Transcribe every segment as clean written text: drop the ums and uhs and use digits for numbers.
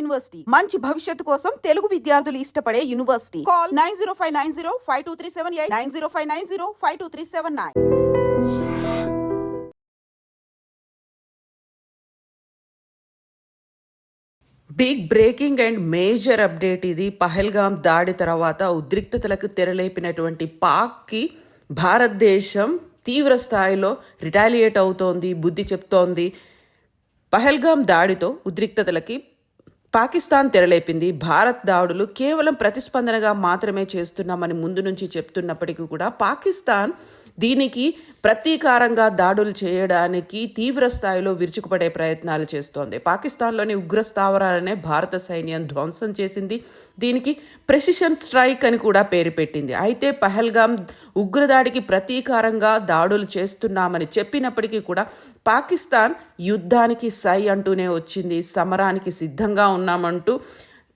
University మంచి భవిష్యత్తు కోసం తెలుగు విద్యార్థులు ఇష్టపడే university. Call 9059052378 9059052379. Big breaking and major update ఇది. పహల్గామ్ దాడి తర్వాత ఉద్రిక్తతలకు తెరలేపినటువంటి పాక్కి భారతదేశం తీవ్ర స్థాయిలో రిటాలియేట్ అవుతోంది, బుద్ధి చెప్తోంది. పహల్గామ్ దాడితో ఉద్రిక్తతలకి పాకిస్తాన్ తెరలేపింది. భారత్ దాడులు కేవలం ప్రతిస్పందనగా మాత్రమే చేస్తున్నామని ముందు నుంచి చెప్తున్నప్పటికీ కూడా పాకిస్తాన్ దీనికి ప్రతీకారంగా దాడులు చేయడానికి తీవ్ర స్థాయిలో విరుచుకుపడే ప్రయత్నాలు చేస్తోంది. పాకిస్తాన్లోని ఉగ్ర స్థావరాలనే భారత సైన్యం ధ్వంసం చేసింది. దీనికి ప్రెసిషన్ స్ట్రైక్ అని కూడా పేరు పెట్టింది. అయితే పహల్గామ్ ఉగ్రదాడికి ప్రతీకారంగా దాడులు చేస్తున్నామని చెప్పినప్పటికీ కూడా పాకిస్తాన్ యుద్ధానికి సై అంటూనే వచ్చింది. సమరానికి సిద్ధంగా ఉన్నామంటూ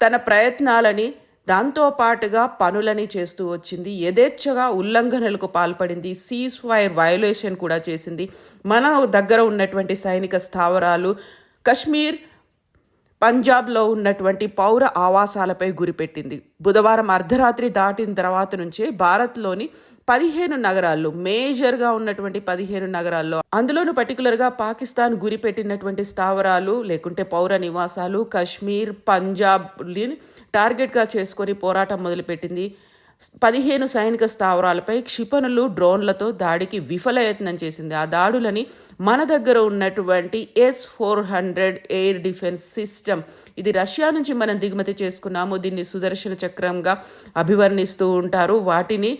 తన ప్రయత్నాలని దాంతోపాటుగా పనులని చేస్తూ వచ్చింది. యథేచ్ఛగా ఉల్లంఘనలకు పాల్పడింది. సీజ్ ఫైర్ వయోలేషన్ కూడా చేసింది. మన దగ్గర ఉన్నటువంటి సైనిక స్థావరాలు, కశ్మీర్, పంజాబ్లో ఉన్నటువంటి పౌర ఆవాసాలపై గురిపెట్టింది. బుధవారం అర్ధరాత్రి దాటిన తర్వాత నుంచే భారత్లోని 15 నగరాల్లో, మేజర్గా ఉన్నటువంటి 15 నగరాల్లో, అందులోనూ పర్టికులర్గా పాకిస్తాన్ గురిపెట్టినటువంటి స్థావరాలు లేకుంటే పౌర నివాసాలు, కశ్మీర్, పంజాబ్ని టార్గెట్గా చేసుకొని పోరాటం మొదలుపెట్టింది. 15 సైనిక స్థావరాలపై క్షిపణులు, డ్రోన్లతో దాడికి విఫలయత్నం చేసింది. ఆ దాడులని మన దగ్గర ఉన్నటువంటి S-400 ఎయిర్ డిఫెన్స్ సిస్టమ్, ఇది రష్యా నుంచి మనం దిగుమతి చేసుకున్నాము. దీన్ని సుదర్శన చక్రంగా అభివర్ణిస్తూ ఉంటారు. వాటిని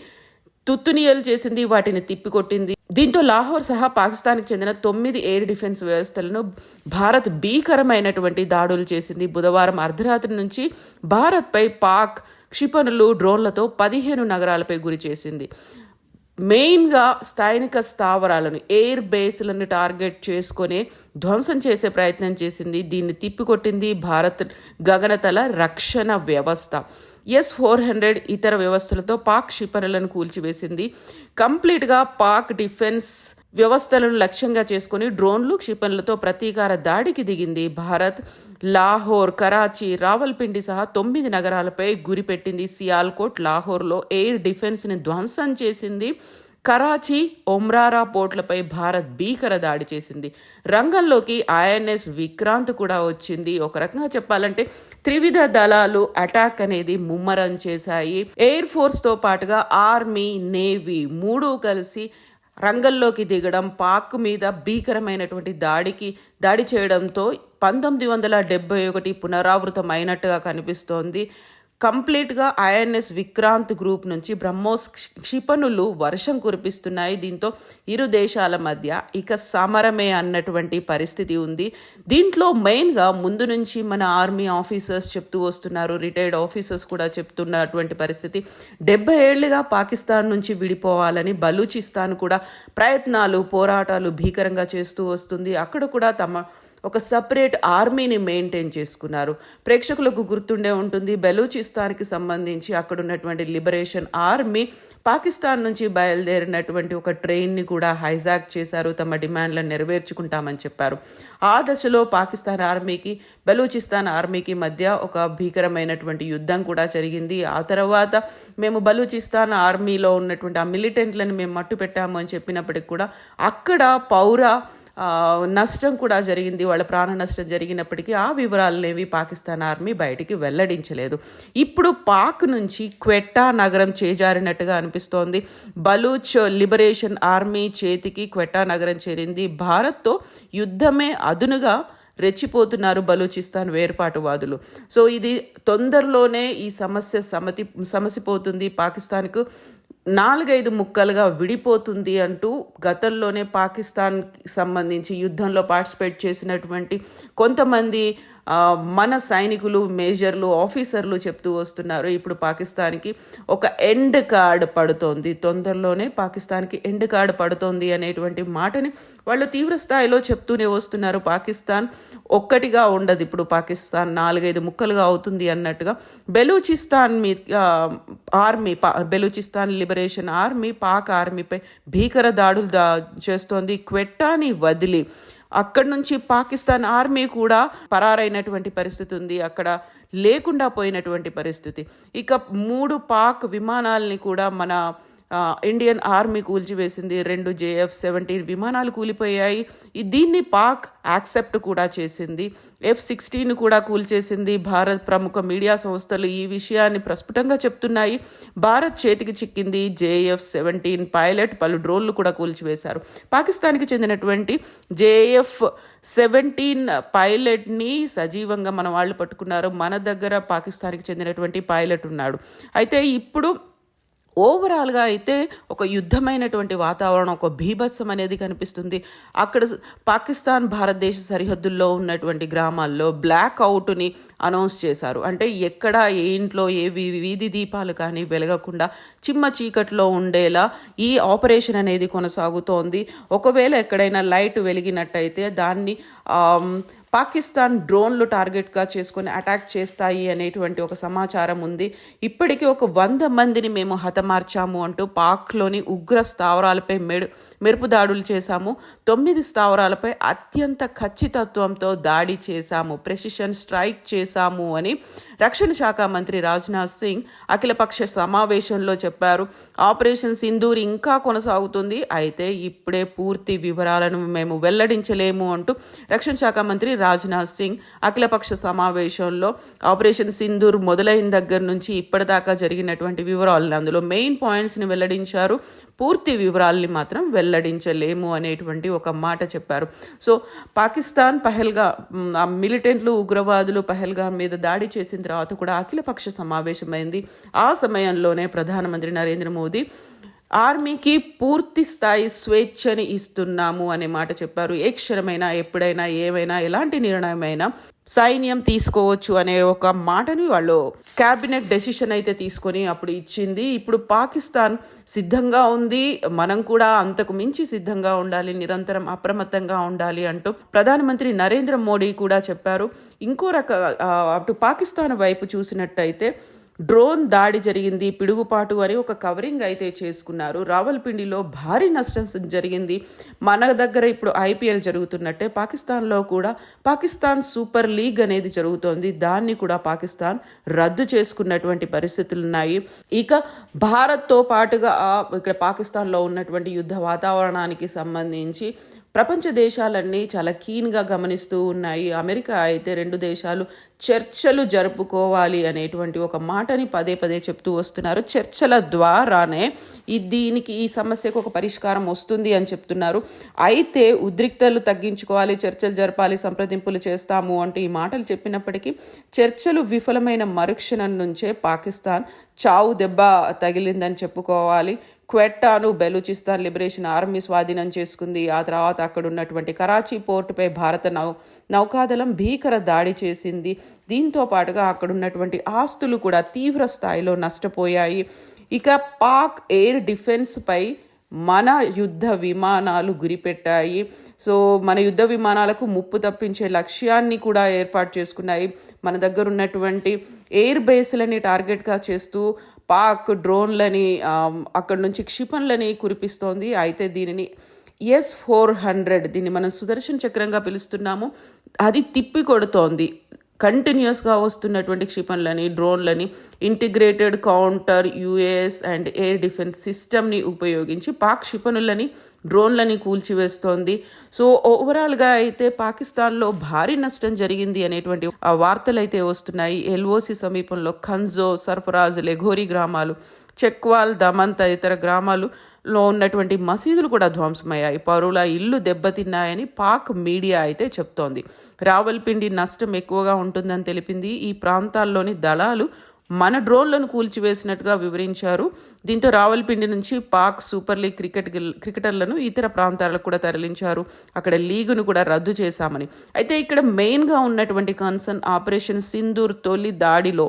తుత్తునియలు చేసింది, వాటిని తిప్పికొట్టింది. దీంతో లాహోర్ సహా పాకిస్తాన్కి చెందిన 9 ఎయిర్ డిఫెన్స్ వ్యవస్థలను భారత్ భీకరమైనటువంటి దాడులు చేసింది. బుధవారం అర్ధరాత్రి నుంచి భారత్పై పాక్ క్షిపణులు, డ్రోన్లతో 15 నగరాలపై గురి చేసింది. మెయిన్గా స్థానిక స్థావరాలను, ఎయిర్ బేస్లను టార్గెట్ చేసుకొని ధ్వంసం చేసే ప్రయత్నం చేసింది. దీన్ని తిప్పికొట్టింది భారత్ గగనతల రక్షణ వ్యవస్థ. S-400 ఇతర వ్యవస్థలతో పాక్ క్షిపణులను కూల్చివేసింది. కంప్లీట్గా పాక్ డిఫెన్స్ వ్యవస్థలను లక్ష్యంగా చేసుకుని డ్రోన్లు, క్షిపణులతో ప్రతీకార దాడికి దిగింది. భారత్ లాహోర్, కరాచీ, రావల్పిండి సహా 9 నగరాలపై గురిపెట్టింది. సియాల్కోట్, లాహోర్లో ఎయిర్ డిఫెన్స్ని ధ్వంసం చేసింది. కరాచీ, ఒమ్రారా పోర్ట్లపై భారత్ భీకర దాడి చేసింది. రంగంలోకి INS విక్రాంత్ కూడా వచ్చింది. ఒక రకంగా చెప్పాలంటే త్రివిధ దళాలు అటాక్ అనేది ముమ్మరం చేశాయి. ఎయిర్ ఫోర్స్తో పాటుగా ఆర్మీ, నేవీ మూడు కలిసి రంగంలోకి దిగడం, పాక్ మీద భీకరమైనటువంటి దాడి చేయడంతో 1971 పునరావృతమైనట్టుగా కనిపిస్తోంది. కంప్లీట్గా INS విక్రాంత్ గ్రూప్ నుంచి బ్రహ్మోస్ క్షిపణులు వర్షం కురిపిస్తున్నాయి. దీంతో ఇరు దేశాల మధ్య ఇక సమరమే అన్నటువంటి పరిస్థితి ఉంది. దీంట్లో మెయిన్గా ముందు నుంచి మన ఆర్మీ ఆఫీసర్స్ చెప్తూ వస్తున్నారు, రిటైర్డ్ ఆఫీసర్స్ కూడా చెప్తున్నటువంటి పరిస్థితి. 70 ఏళ్లుగా పాకిస్తాన్ నుంచి విడిపోవాలని బలూచిస్తాన్ కూడా ప్రయత్నాలు, పోరాటాలు భీకరంగా చేస్తూ వస్తుంది. అక్కడ కూడా ఒక సపరేట్ ఆర్మీని మెయింటైన్ చేసుకున్నారు. ప్రేక్షకులకు గుర్తుండే ఉంటుంది, బలూచిస్తాన్కి సంబంధించి అక్కడ ఉన్నటువంటి లిబరేషన్ ఆర్మీ పాకిస్తాన్ నుంచి బయలుదేరినటువంటి ఒక ట్రైన్ని కూడా హైజాక్ చేశారు. తమ డిమాండ్లను నెరవేర్చుకుంటామని చెప్పారు. ఆ దశలో పాకిస్తాన్ ఆర్మీకి, బలూచిస్తాన్ ఆర్మీకి మధ్య ఒక భీకరమైనటువంటి యుద్ధం కూడా జరిగింది. ఆ తర్వాత మేము బలూచిస్తాన్ ఆర్మీలో ఉన్నటువంటి ఆ మిలిటెంట్లను మేము మట్టు పెట్టాము అని చెప్పినప్పటికి కూడా అక్కడ పౌర నష్టం కూడా జరిగింది. వాళ్ళ ప్రాణ నష్టం జరిగినప్పటికీ ఆ వివరాలనేవి పాకిస్తాన్ ఆర్మీ బయటికి వెల్లడించలేదు. ఇప్పుడు పాక్ నుంచి క్వెట్టా నగరం చేజారినట్టుగా అనిపిస్తోంది. బలూచ్ లిబరేషన్ ఆర్మీ చేతికి క్వెట్టా నగరం చేరింది. భారత్తో యుద్ధమే అదునుగా రెచ్చిపోతున్నారు బలూచిస్తాన్ వేర్పాటువాదులు. సో ఇది తొందరలోనే ఈ సమసిపోతుంది, పాకిస్తాన్కు 4-5 ముక్కలుగా విడిపోతుంది అంటూ గతంలోనే పాకిస్తాన్కి సంబంధించి యుద్ధంలో పార్టిసిపేట్ చేసినటువంటి కొంతమంది మన సైనికులు, మేజర్లు, ఆఫీసర్లు చెప్తూ వస్తున్నారు. ఇప్పుడు పాకిస్తాన్కి ఒక ఎండ్ కార్డ్ పడుతోంది, తొందరలోనే పాకిస్తాన్కి ఎండ్ కార్డ్ పడుతోంది అనేటువంటి మాటని వాళ్ళు తీవ్ర స్థాయిలో చెప్తూనే వస్తున్నారు. పాకిస్తాన్ ఒక్కటిగా ఉండదు, ఇప్పుడు పాకిస్తాన్ 4-5 ముక్కలుగా అవుతుంది అన్నట్టుగా Balochistan army, Balochistan liberation army Pak ఆర్మీపై భీకర దాడులు చేస్తోంది. క్వెట్టాని వదిలి అక్కడి నుంచి పాకిస్తాన్ ఆర్మీ కూడా పరారైనటువంటి పరిస్థితి ఉంది, అక్కడ లేకుండా పోయినటువంటి పరిస్థితి. ఇక 3 పాక్ విమానాలని కూడా మన ఇండియన్ ఆర్మీ కూల్చివేసింది. 2 JF-17 విమానాలు కూలిపోయాయి. దీన్ని పాక్ యాక్సెప్ట్ కూడా చేసింది. F-16 కూడా కూల్చేసింది. భారత్ ప్రముఖ మీడియా సంస్థలు ఈ విషయాన్ని ప్రస్ఫుటంగా చెప్తున్నాయి. భారత్ చేతికి చిక్కింది JF-17 పైలట్, పలు డ్రోన్లు కూడా కూల్చివేశారు. పాకిస్తాన్కి చెందినటువంటి JF-17 పైలట్ని సజీవంగా మన వాళ్ళు పట్టుకున్నారు. మన దగ్గర పాకిస్తాన్కి చెందినటువంటి పైలట్ ఉన్నాడు. అయితే ఇప్పుడు ఓవరాల్గా అయితే ఒక యుద్ధమైనటువంటి వాతావరణం, ఒక బీభత్సం అనేది కనిపిస్తుంది. అక్కడ పాకిస్తాన్ భారతదేశ సరిహద్దుల్లో ఉన్నటువంటి గ్రామాల్లో బ్లాక్ అవుట్ని అనౌన్స్ చేశారు. అంటే ఎక్కడ ఏ ఇంట్లో ఏ వీధి దీపాలు కానీ వెలగకుండా చిమ్మ చీకట్లో ఉండేలా ఈ ఆపరేషన్ అనేది కొనసాగుతోంది. ఒకవేళ ఎక్కడైనా లైట్ వెలిగినట్టయితే దాన్ని పాకిస్తాన్ డ్రోన్లు టార్గెట్గా చేసుకొని అటాక్ చేస్తాయి అనేటువంటి ఒక సమాచారం ఉంది. ఇప్పటికీ ఒక 100 మందిని మేము హతమార్చాము అంటూ పాక్లోని ఉగ్ర స్థావరాలపై మెరుపు దాడులు చేశాము, 9 స్థావరాలపై అత్యంత ఖచ్చితత్వంతో దాడి చేశాము, ప్రెసిషన్ స్ట్రైక్ చేశాము అని రక్షణ శాఖ మంత్రి రాజ్నాథ్ సింగ్ అఖిలపక్ష సమావేశంలో చెప్పారు. ఆపరేషన్ సింధూర్ ఇంకా కొనసాగుతుంది, అయితే ఇప్పుడే పూర్తి వివరాలను మేము వెల్లడించలేము అంటూ రక్షణ శాఖ మంత్రి రాజ్నాథ్ సింగ్ అఖిలపక్ష సమావేశంలో ఆపరేషన్ సింధూర్ మొదలైన దగ్గర నుంచి ఇప్పటిదాకా జరిగినటువంటి వివరాలను, అందులో మెయిన్ పాయింట్స్ని వెల్లడించారు. పూర్తి వివరాలని మాత్రం వెల్లడించలేము అనేటువంటి ఒక మాట చెప్పారు. సో పాకిస్తాన్ మిలిటెంట్లు ఉగ్రవాదులు పహల్గాం మీద దాడి చేసిన తర్వాత కూడా అఖిలపక్ష సమావేశమైంది. ఆ సమయంలోనే ప్రధానమంత్రి నరేంద్ర మోదీ ఆర్మీకి పూర్తి స్థాయి స్వేచ్ఛని ఇస్తున్నాము అనే మాట చెప్పారు. ఏ క్షణమైనా, ఎప్పుడైనా, ఏమైనా, ఎలాంటి నిర్ణయమైనా సైన్యం తీసుకోవచ్చు అనే ఒక మాటని వాళ్ళు క్యాబినెట్ డెసిషన్ అయితే తీసుకొని అప్పుడు ఇచ్చింది. ఇప్పుడు పాకిస్తాన్ సిద్ధంగా ఉంది, మనం కూడా అంతకు మించి సిద్ధంగా ఉండాలి, నిరంతరం అప్రమత్తంగా ఉండాలి అంటూ ప్రధానమంత్రి నరేంద్ర మోడీ కూడా చెప్పారు. ఇంకో అటు పాకిస్తాన్ వైపు చూసినట్టయితే డ్రోన్ దాడి జరిగింది, పిడుగుపాటు అని ఒక కవరింగ్ అయితే చేసుకున్నారు. రావల్పిండిలో భారీ నష్టం జరిగింది. మన దగ్గర ఇప్పుడు IPL జరుగుతున్నట్టే పాకిస్తాన్లో కూడా పాకిస్తాన్ సూపర్ లీగ్ అనేది జరుగుతోంది. దాన్ని కూడా పాకిస్తాన్ రద్దు చేసుకున్నటువంటి పరిస్థితులు ఉన్నాయి. ఇక భారత్తో పాటుగా ఇక్కడ పాకిస్తాన్లో ఉన్నటువంటి యుద్ధ వాతావరణానికి సంబంధించి ప్రపంచ దేశాలన్నీ చాలా కీన్గా గమనిస్తూ ఉన్నాయి. అమెరికా అయితే 2 దేశాలు చర్చలు జరుపుకోవాలి అనేటువంటి ఒక మాటని పదే చెప్తూ వస్తున్నారు. చర్చల ద్వారానే ఈ సమస్యకు ఒక పరిష్కారం వస్తుంది అని చెప్తున్నారు. అయితే ఉద్రిక్తలు తగ్గించుకోవాలి, చర్చలు జరపాలి, సంప్రదింపులు చేస్తాము అంటూ ఈ మాటలు చెప్పినప్పటికీ చర్చలు విఫలమైన మరుక్షణం నుంచే పాకిస్తాన్ చావు దెబ్బ తగిలిందని చెప్పుకోవాలి. క్వెట్టాను బెలూచిస్తాన్ లిబరేషన్ ఆర్మీ స్వాధీనం చేసుకుంది. ఆ తర్వాత అక్కడ ఉన్నటువంటి కరాచీ పోర్టుపై భారత నౌకాదళం భీకర దాడి చేసింది. దీంతో పాటుగా అక్కడ ఉన్నటువంటి ఆస్తులు కూడా తీవ్ర స్థాయిలో నష్టపోయాయి. ఇక పాక్ ఎయిర్ డిఫెన్స్పై మన యుద్ధ విమానాలు గురిపెట్టాయి. సో మన యుద్ధ విమానాలకు ముప్పు తప్పించే లక్ష్యాన్ని కూడా ఏర్పాటు చేసుకున్నాయి. మన దగ్గర ఉన్నటువంటి ఎయిర్ బేస్లని టార్గెట్గా చేస్తూ పాక్ డ్రోన్లని అక్కడి నుంచి క్షిపణులని కురిపిస్తోంది. అయితే దీనిని S-400 దీన్ని మనం సుదర్శన్ చక్రంగా పిలుస్తున్నాము, అది తిప్పి కొడుతోంది. కంటిన్యూస్గా వస్తున్నటువంటి క్షిపణులని, డ్రోన్లని integrated counter UAS and air defence సిస్టమ్ని ఉపయోగించి పాక్ క్షిపణులని, డ్రోన్లని కూల్చివేస్తోంది. సో ఓవరాల్గా అయితే పాకిస్తాన్లో భారీ నష్టం జరిగింది అనేటువంటి వార్తలు అయితే వస్తున్నాయి. LOC సమీపంలో ఖంజో, సర్ఫరాజ్, లెఘోరీ గ్రామాలు, చెక్వాల్, దమన్ తదితర గ్రామాలలో ఉన్నటువంటి మసీదులు కూడా ధ్వంసమయ్యాయి. పౌరుల ఇల్లు దెబ్బతిన్నాయని పాక్ మీడియా అయితే చెప్తోంది. రావల్పిండి నష్టం ఎక్కువగా ఉంటుందని తెలిపింది. ఈ ప్రాంతాల్లోని దళాలు మన డ్రోన్లను కూల్చివేసినట్టుగా వివరించారు. దీంతో రావల్పిండి నుంచి పాక్ సూపర్ లీగ్ క్రికెటర్లను ఇతర ప్రాంతాలకు కూడా తరలించారు. అక్కడ లీగును కూడా రద్దు చేశామని. అయితే ఇక్కడ మెయిన్గా ఉన్నటువంటి కన్సర్న్ ఆపరేషన్ సింధూర్ తొలి దాడిలో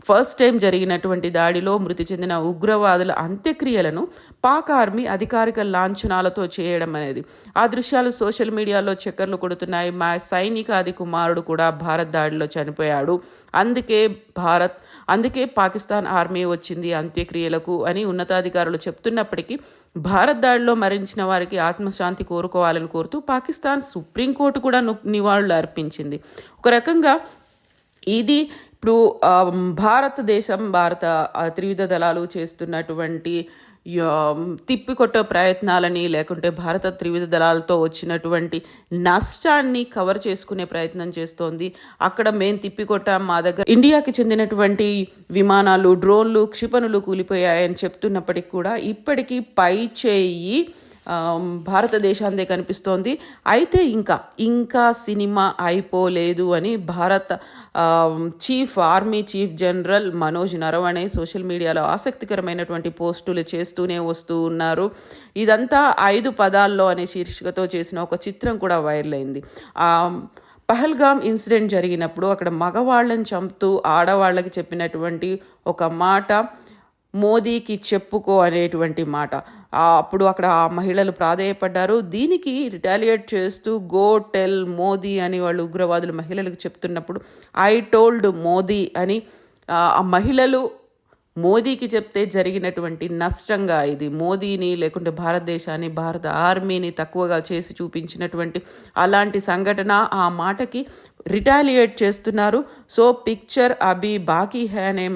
ఫస్ట్ టైం జరిగినటువంటి దాడిలో మృతి చెందిన ఉగ్రవాదుల అంత్యక్రియలను పాక్ ఆర్మీ అధికారిక లాంఛనాలతో చేయడం అనేది. ఆ దృశ్యాలు సోషల్ మీడియాలో చక్కర్లు కొడుతున్నాయి. మా సైనికాది కుమారుడు కూడా భారత్ దాడిలో చనిపోయాడు, అందుకే పాకిస్తాన్ ఆర్మీ వచ్చింది అంత్యక్రియలకు అని ఉన్నతాధికారులు చెప్తున్నప్పటికీ భారత్ దాడిలో మరణించిన వారికి ఆత్మశాంతి కోరుకోవాలని కోరుతూ పాకిస్తాన్ సుప్రీంకోర్టు కూడా నివాళులు అర్పించింది. ఒక రకంగా ఇది ఇప్పుడు భారత త్రివిధ దళాలు చేస్తున్నటువంటి తిప్పికొట్టే ప్రయత్నాలని, లేకుంటే భారత త్రివిధ దళాలతో వచ్చినటువంటి నష్టాన్ని కవర్ చేసుకునే ప్రయత్నం చేస్తోంది. అక్కడ మేము తిప్పికొట్టాం, మా దగ్గర ఇండియాకి చెందినటువంటి విమానాలు, డ్రోన్లు, క్షిపణులు కూలిపోయాయని చెప్తున్నప్పటికీ కూడా ఇప్పటికీ పై చేయి భారతదేశాందే కనిపిస్తోంది. అయితే ఇంకా సినిమా అయిపోలేదు అని భారత army chief general Manoj Naravane social మీడియాలో ఆసక్తికరమైనటువంటి పోస్టులు చేస్తూనే వస్తూ ఉన్నారు. ఇదంతా 5 పదాల్లో అనే శీర్షికతో చేసిన ఒక చిత్రం కూడా వైరల్ అయింది. పహల్గామ్ ఇన్సిడెంట్ జరిగినప్పుడు అక్కడ మగవాళ్ళని చంపుతూ ఆడవాళ్ళకి చెప్పినటువంటి ఒక మాట, మోదీకి చెప్పుకో అనేటువంటి మాట. అప్పుడు అక్కడ ఆ మహిళలు ప్రాధేయపడ్డారు. దీనికి రిటాలియేట్ చేస్తూ గో టెల్ మోదీ అని వాళ్ళు ఉగ్రవాదులు మహిళలకు చెప్తున్నప్పుడు ఐ టోల్డ్ మోదీ అని ఆ మహిళలు మోదీకి చెప్తే జరిగినటువంటి నష్టంగా ఇది మోదీని, లేకుంటే భారతదేశాన్ని, భారత ఆర్మీని తక్కువగా చేసి చూపించినటువంటి అలాంటి సంఘటన. ఆ మాటకి రిటాలియేట్ చేస్తున్నారు. సో పిక్చర్ అభి బాకీ హై అనే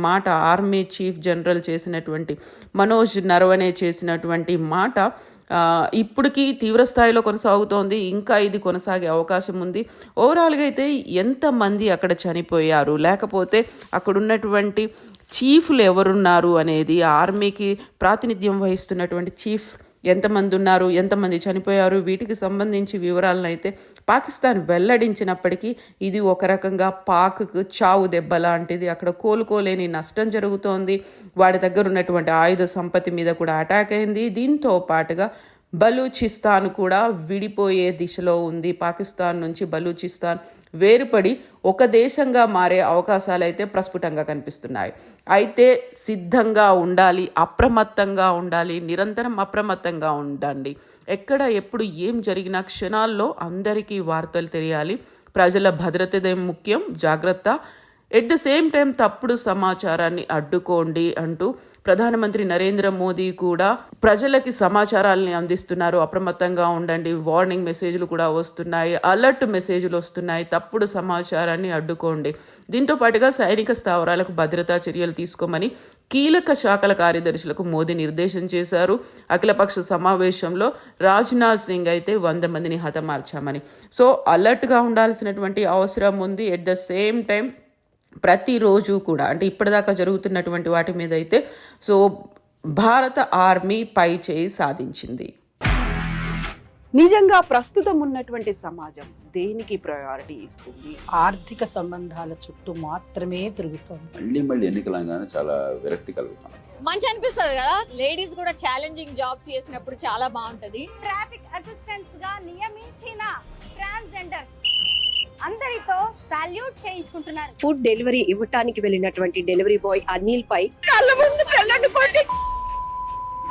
మాట ఆర్మీ చీఫ్ జనరల్ చేసినటువంటి మనోజ్ నరవణే చేసినటువంటి మాట ఇప్పటికీ తీవ్రస్థాయిలో కొనసాగుతోంది. ఇంకా ఇది కొనసాగే అవకాశం ఉంది. ఓవరాల్గా అయితే ఎంతమంది అక్కడ చనిపోయారు, లేకపోతే అక్కడ ఉన్నటువంటి చీఫ్లు ఎవరున్నారు అనేది, ఆర్మీకి ప్రాతినిధ్యం వహిస్తున్నటువంటి చీఫ్ ఎంతమంది ఉన్నారు, ఎంతమంది చనిపోయారు, వీటికి సంబంధించి వివరాలను అయితే పాకిస్తాన్ వెల్లడించినప్పటికీ ఇది ఒక రకంగా పాక్కు చావు దెబ్బ లాంటిది. అక్కడ కోలుకోలేని నష్టం జరుగుతోంది. వాడి దగ్గర ఉన్నటువంటి ఆయుధ సంపత్తి మీద కూడా అటాక్ అయింది. దీంతో పాటుగా బలూచిస్తాన్ కూడా విడిపోయే దిశలో ఉంది. పాకిస్తాన్ నుంచి బలూచిస్తాన్ వేరుపడి ఒక దేశంగా మారే అవకాశాలు అయితే ప్రస్ఫుటంగా కనిపిస్తున్నాయి. అయితే సిద్ధంగా ఉండాలి, అప్రమత్తంగా ఉండాలి, నిరంతరం అప్రమత్తంగా ఉండండి. ఎక్కడ ఎప్పుడు ఏం జరిగినా క్షణాల్లో అందరికీ వార్తలు తెలియాలి. ప్రజల భద్రతదే ముఖ్యం, జాగ్రత్త. ఎట్ ద సేమ్ టైం తప్పుడు సమాచారాన్ని అడ్డుకోండి అంటూ ప్రధానమంత్రి నరేంద్ర మోదీ కూడా ప్రజలకి సమాచారాలని అందిస్తున్నారు. అప్రమత్తంగా ఉండండి, వార్నింగ్ మెసేజ్లు కూడా వస్తున్నాయి, అలర్ట్ మెసేజ్లు వస్తున్నాయి. తప్పుడు సమాచారాన్ని అడ్డుకోండి. దీంతో పాటుగా సైనిక స్థావరాలకు భద్రతా చర్యలు తీసుకోమని కీలక శాఖల కార్యదర్శులకు మోదీ నిర్దేశం చేశారు. అఖిలపక్ష సమావేశంలో రాజ్నాథ్ సింగ్ అయితే 100 మందిని హతమార్చామని. సో అలర్ట్గా ఉండాల్సినటువంటి అవసరం ఉంది. ఎట్ ద సేమ్ టైం ప్రతిరోజు కూడా, అంటే ఇప్పటిదాకా జరుగుతున్నటువంటి వాటి మీద అయితే సో భారత ఆర్మీ పై చేయి సాధించింది. నిజంగా ప్రస్తుతం ఉన్నటువంటి సమాజం దేనికి ప్రయారిటీ ఇస్తుంది? ఆర్థిక సంబంధాల చుట్టూ మాత్రమే తిరుగుతుంది. మళ్ళీ ఎన్నికలంగానే చాలా విరక్తి కలుగుతాం. మంచి అనిపిస్తుంది కదా, లేడీస్ కూడా ఛాలెంజింగ్ జాబ్స్ చేసినప్పుడు చాలా బాగుంటది. ట్రాఫిక్ అసిస్టెంట్స్ గా నియమించిన ట్రాన్స్జెండర్స్ అందరితో సాల్యూట్ చేయించుకుంటున్నారు. ఫుడ్ డెలివరీ ఇవ్వటానికి వెళ్ళినటువంటి డెలివరీ బాయ్ అనిల్ పై కళ్ళ ముందు